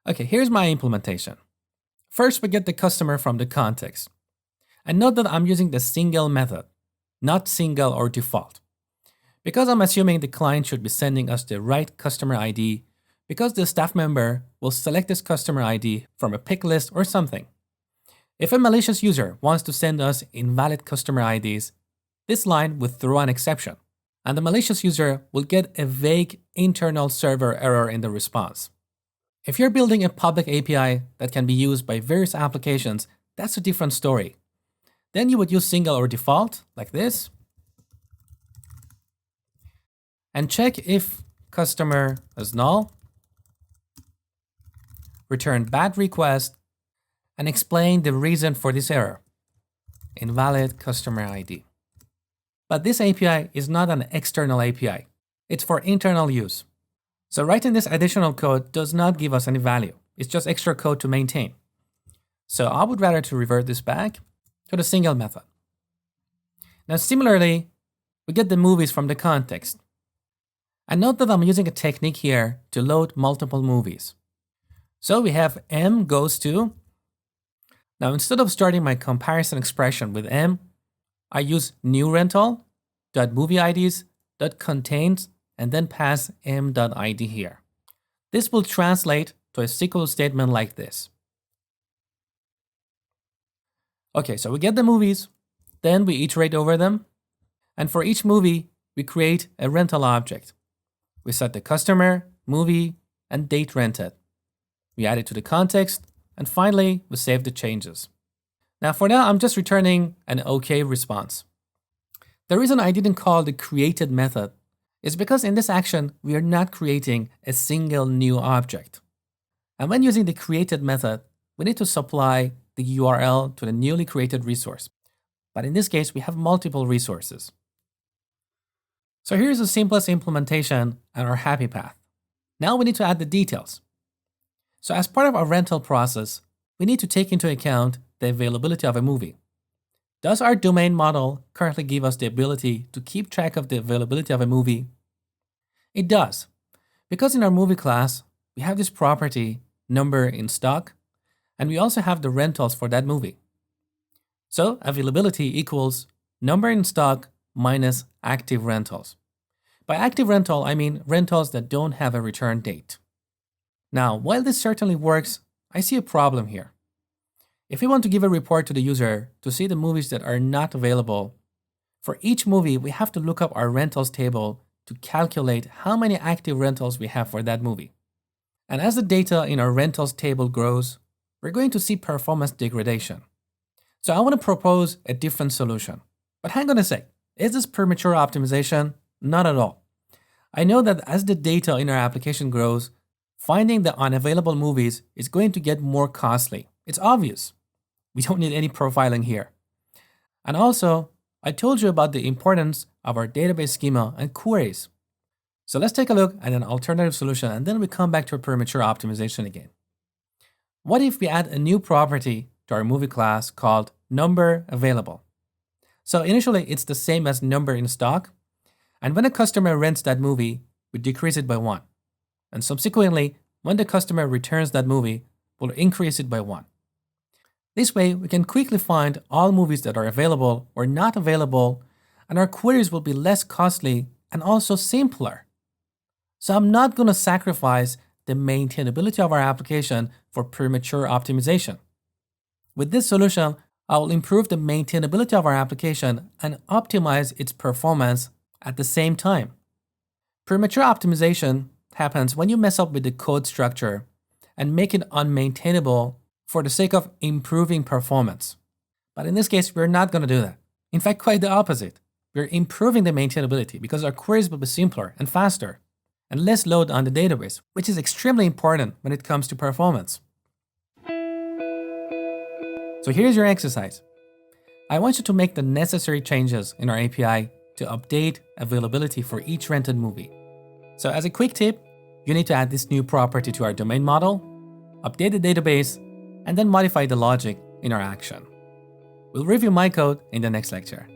Okay, here's my implementation. First, we get the customer from the context. And note that I'm using the single method, not single or default. Because I'm assuming the client should be sending us the right customer ID, because the staff member will select this customer ID from a pick list or something. If a malicious user wants to send us invalid customer IDs, this line will throw an exception, and the malicious user will get a vague internal server error in the response. If you're building a public API that can be used by various applications, that's a different story. Then you would use single or default, like this, and check if customer is null, return bad request, and explain the reason for this error, invalid customer ID. But this API is not an external API. It's for internal use. So writing this additional code does not give us any value. It's just extra code to maintain. So I would rather to revert this back to the single method. Now similarly, we get the movies from the context. And note that I'm using a technique here to load multiple movies. So we have m goes to. Now instead of starting my comparison expression with m, I use new rental.movieIDs.contains and then pass m.id here. This will translate to a SQL statement like this. Okay, so we get the movies, then we iterate over them, and for each movie, we create a rental object. We set the customer, movie, and date rented. We add it to the context, and finally, we save the changes. Now for now, I'm just returning an OK response. The reason I didn't call the created method is because in this action, we are not creating a single new object. And when using the created method, we need to supply the URL to the newly created resource. But in this case, we have multiple resources. So here's the simplest implementation and our happy path. Now we need to add the details. So as part of our rental process, we need to take into account the availability of a movie. Does our domain model currently give us the ability to keep track of the availability of a movie? It does, because in our movie class, we have this property, number in stock, and we also have the rentals for that movie. So availability equals number in stock minus active rentals. By active rental, I mean rentals that don't have a return date. Now, while this certainly works, I see a problem here. If we want to give a report to the user to see the movies that are not available, for each movie, we have to look up our rentals table to calculate how many active rentals we have for that movie. And as the data in our rentals table grows, we're going to see performance degradation. So I want to propose a different solution. But hang on a sec, is this premature optimization? Not at all. I know that as the data in our application grows, finding the unavailable movies is going to get more costly. It's obvious. We don't need any profiling here. And also, I told you about the importance of our database schema and queries. So let's take a look at an alternative solution and then we come back to a premature optimization again. What if we add a new property to our movie class called number available? So initially it's the same as number in stock. And when a customer rents that movie, we decrease it by 1. And subsequently, when the customer returns that movie, we'll increase it by 1. This way, we can quickly find all movies that are available or not available, and our queries will be less costly and also simpler. So I'm not going to sacrifice the maintainability of our application for premature optimization. With this solution, I will improve the maintainability of our application and optimize its performance at the same time. Premature optimization happens when you mess up with the code structure and make it unmaintainable for the sake of improving performance. But in this case, we're not going to do that. In fact, quite the opposite. We're improving the maintainability because our queries will be simpler and faster and less load on the database, which is extremely important when it comes to performance. So here's your exercise. I want you to make the necessary changes in our API to update availability for each rented movie. So as a quick tip, you need to add this new property to our domain model, update the database, and then modify the logic in our action. We'll review my code in the next lecture.